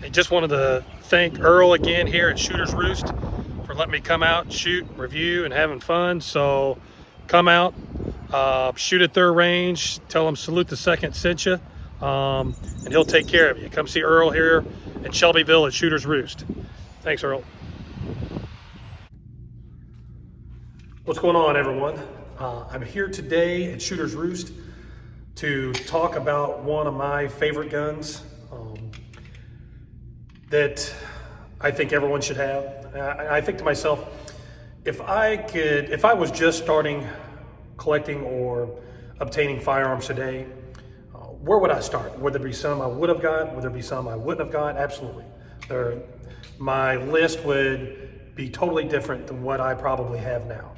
I just wanted to thank Earl again here at Shooter's Roost for letting me come out, shoot, review, and having fun. So come out, shoot at their range, tell them Salute the Second sent you, and he'll take care of you. Come see Earl here in Shelbyville at Shooter's Roost. Thanks, Earl. What's going on, everyone? I'm here today at Shooter's Roost to talk about one of my favorite guns that I think everyone should have. I think to myself, if I was just starting collecting or obtaining firearms today, where would I start? Would there be some I would have got? Would there be some I wouldn't have got? Absolutely. My list would be totally different than what I probably have now.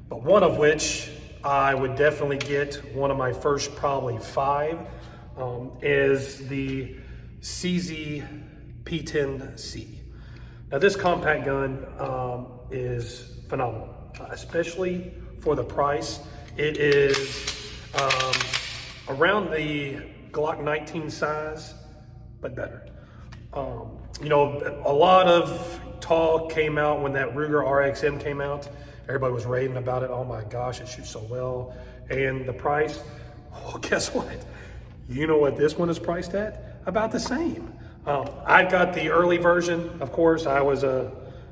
But one of which I would definitely get, one of my first probably five, is the CZ P10-C. Now this compact gun is phenomenal, especially for the price. It is around the Glock 19 size, but better. You know, a lot of talk came out when that Ruger RXM came out. Everybody was raving about it. Oh my gosh, it shoots so well. And the price, well, guess what? You know what this one is priced at? About the same. I've got the early version, of course. I was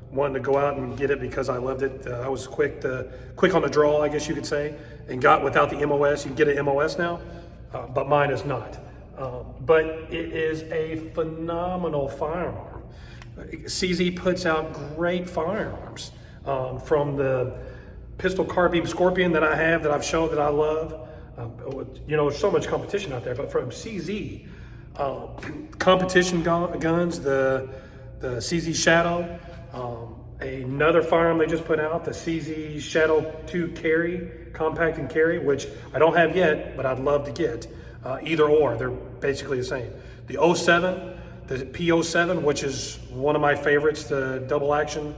wanting to go out and get it because I loved it. I was quick on the draw, I guess you could say, and got without the MOS. You can get an MOS now, but mine is not. But it is a phenomenal firearm. CZ puts out great firearms. From the pistol carbine Scorpion that I have, that I've shown that I love. You know, there's so much competition out there, but from CZ, competition guns, the CZ Shadow, another firearm they just put out, the CZ Shadow 2 Carry, compact and carry, which I don't have yet, but I'd love to get. Either or, they're basically the same. The 07, the P07, which is one of my favorites, the double action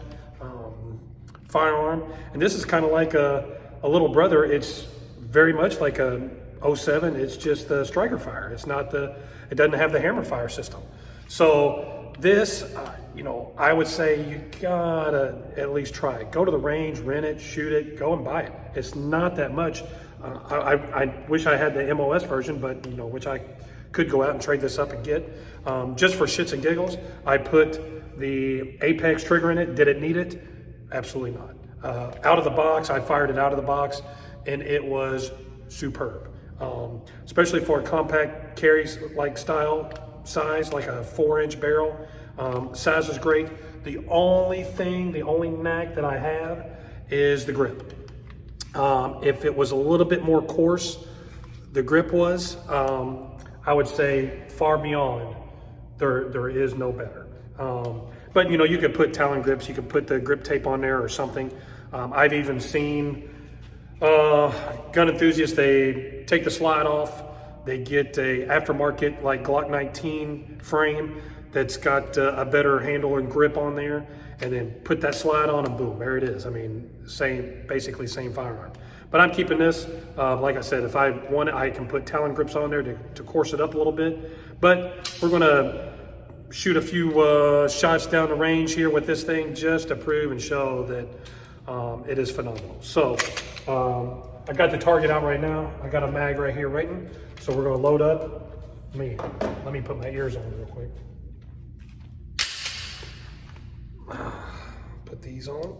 firearm. And this is kind of like a little brother. It's very much like a 07. It's just the striker fire. It's not it doesn't have the hammer fire system. So this, you know, I would say you gotta at least try it. Go to the range, rent it, shoot it, go and buy it. It's not that much. I wish I had the MOS version, but you know, which I could go out and trade this up and get. Just for shits and giggles, I put the Apex trigger in it. Did it need it? Absolutely not. Out of the box, I fired it out of the box, and it was superb. Especially for a compact carry like size, like a 4-inch barrel. Size is great. The only knack that I have is the grip. If it was a little bit more coarse, the grip was, I would say far beyond, there is no better. But you know, you could put Talon grips, you could put the grip tape on there or something. I've even seen gun enthusiasts, they take the slide off, they get a aftermarket like Glock 19 frame that's got a better handle and grip on there, and then put that slide on and boom, there it is. I mean, basically same firearm. But I'm keeping this, like I said, if I want it, I can put Talon grips on there to coarse it up a little bit. But we're gonna shoot a few shots down the range here with this thing just to prove and show that it is phenomenal. So I got the target out right now. I got a mag right here waiting. So we're gonna load up. Let me put my ears on real quick. Put these on.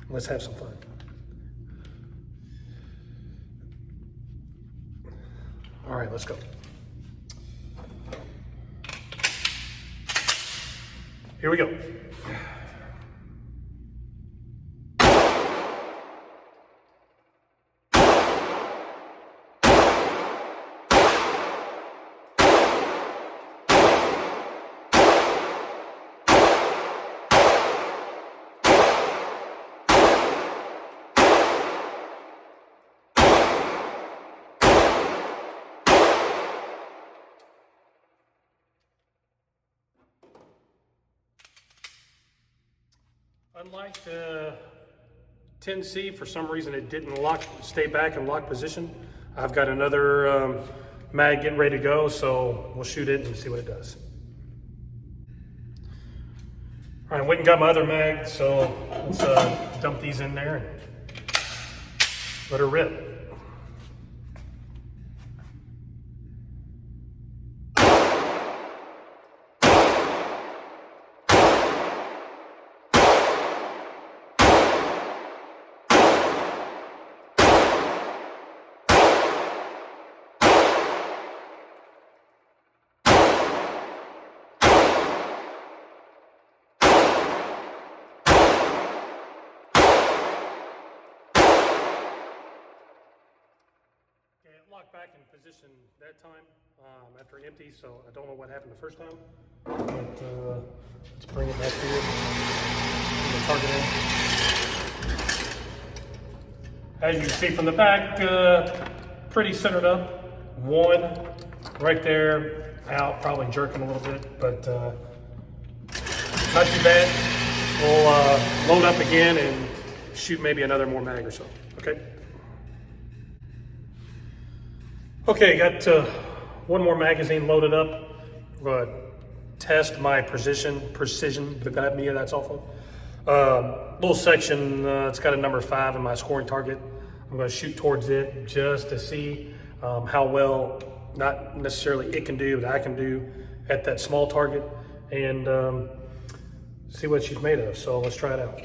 Let's have some fun. All right, let's go. Here we go. Unlike the 10-C, for some reason it didn't stay back in lock position. I've got another mag getting ready to go, so we'll shoot it and see what it does. All right, went and got my other mag, so let's dump these in there and let her rip. Locked back in position that time after empty, so I don't know what happened the first time, but let's bring it back here. Put the target in. As you can see from the back, pretty centered up. One right there, out, probably jerking a little bit, but not too bad. We'll load up again and shoot maybe another more mag or so, okay? Okay, got one more magazine loaded up. I'm gonna test my precision, that's awful. Little section, it's got a number 5 in my scoring target. I'm gonna shoot towards it just to see how well, not necessarily it can do, but I can do at that small target, and see what she's made of. So let's try it out.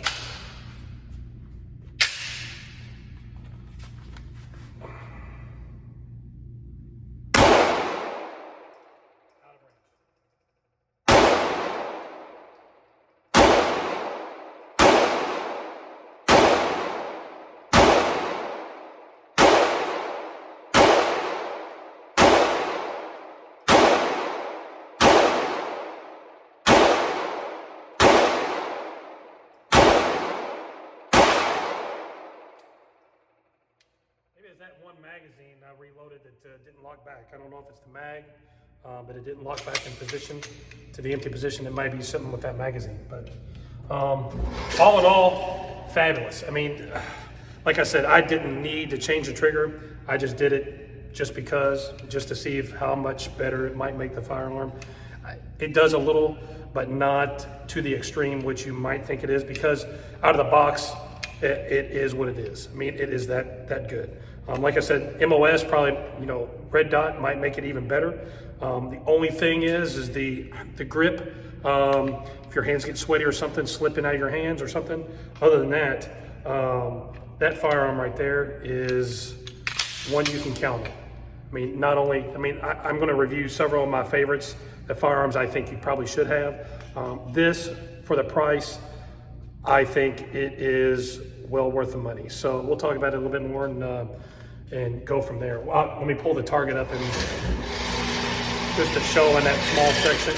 Maybe it's that one magazine I reloaded that didn't lock back. I don't know if it's the mag, but it didn't lock back in position to the empty position. It might be something with that magazine, but all in all, fabulous. I mean, like I said, I didn't need to change the trigger. I just did it just because, just to see how much better it might make the fire alarm. It does a little, but not to the extreme, which you might think it is, because out of the box, it is what it is. I mean, it is that good. Like I said, MOS probably, red dot might make it even better. The only thing is the grip. If your hands get sweaty or something, slipping out of your hands or something. Other than that, that firearm right there is one you can count on. I mean, I'm going to review several of my favorites, the firearms I think you probably should have. This, for the price, I think it is well worth the money. So we'll talk about it a little bit more and go from there. Well, let me pull the target up and just to show in that small section.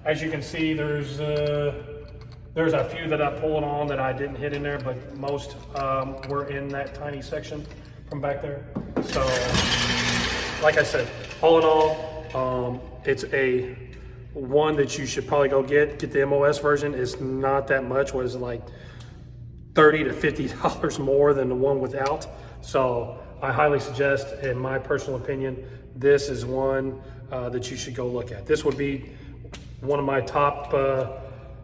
As you can see, there's a few that I pulled on that I didn't hit in there, but most were in that tiny section from back there. So, like I said, all in all, it's a one that you should probably go get the MOS version. It's not that much. What is it, like $30 to $50 more than the one without? So I highly suggest, in my personal opinion, this is one that you should go look at. This would be one of my top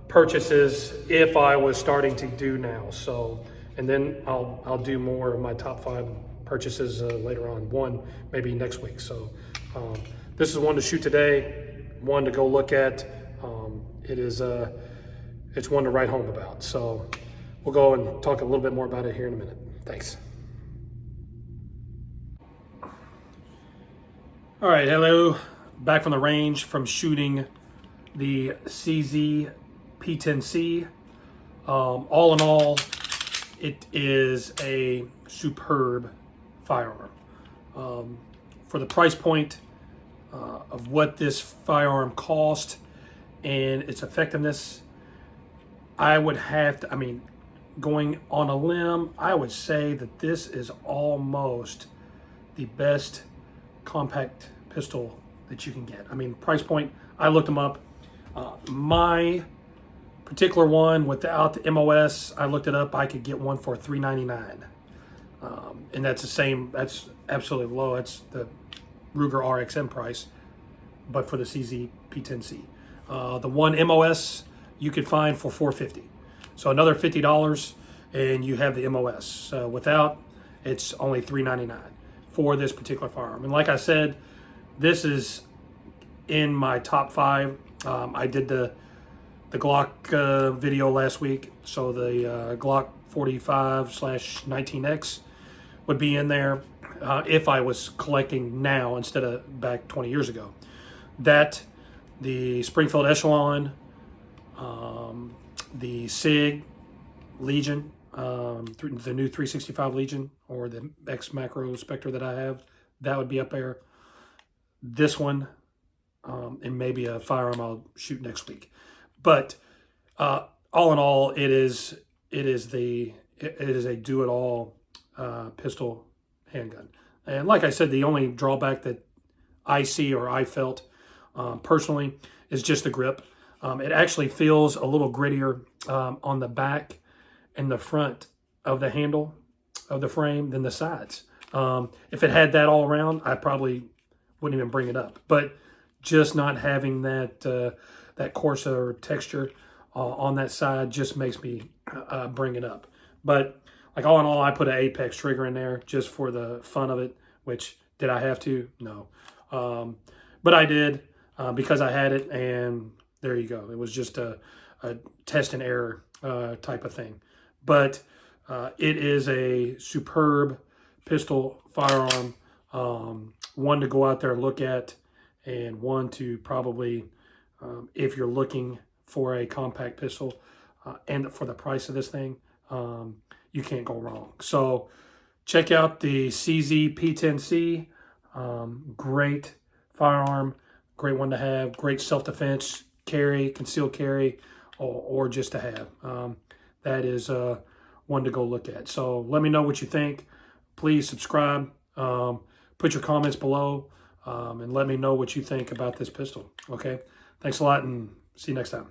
purchases if I was starting to do now. So, and then I'll do more of my top 5 purchases later on, one maybe next week. So this is one to shoot today, one to go look at. It's one to write home about. So we'll go and talk a little bit more about it here in a minute. Thanks. All right, hello, back from the range from shooting the CZ P10-C. All in all, it is a superb firearm. For the price point of what this firearm cost and its effectiveness, I would have to, going on a limb, I would say that this is almost the best compact pistol that you can get. Price point, I looked them up. My particular one without the MOS, I looked it up, I could get one for $399. And that's the same, that's absolutely low. That's the Ruger RXM price. but for the CZ P10-C. The one MOS you could find for $450. So another $50 and you have the MOS. Without, it's only $399 for this particular firearm. And like I said, this is in my top 5. I did the Glock video last week, so the Glock 45/19X would be in there if I was collecting now instead of back 20 years ago. That, the Springfield Echelon, the SIG Legion, the new 365 Legion, or the X Macro Spectre that I have, that would be up there. This one, and maybe a firearm I'll shoot next week. But all in all, it is a do-it-all pistol handgun. And like I said, the only drawback that I see, or I felt personally, is just the grip. It actually feels a little grittier on the back and the front of the handle of the frame than the sides. If it had that all around, I probably wouldn't even bring it up. But just not having that that coarser texture on that side just makes me bring it up. But like all in all, I put an Apex trigger in there just for the fun of it. Which, did I have to? No. But I did because I had it, and there you go. It was just a test and error type of thing. But it is a superb pistol firearm, one to go out there and look at, and one to probably, if you're looking for a compact pistol and for the price of this thing, you can't go wrong. So check out the CZ P10-C. Great firearm, great one to have, great self-defense, carry, concealed carry, or just to have. That is one to go look at. So let me know what you think. Please subscribe. Put your comments below, and let me know what you think about this pistol. Okay? Thanks a lot, and see you next time.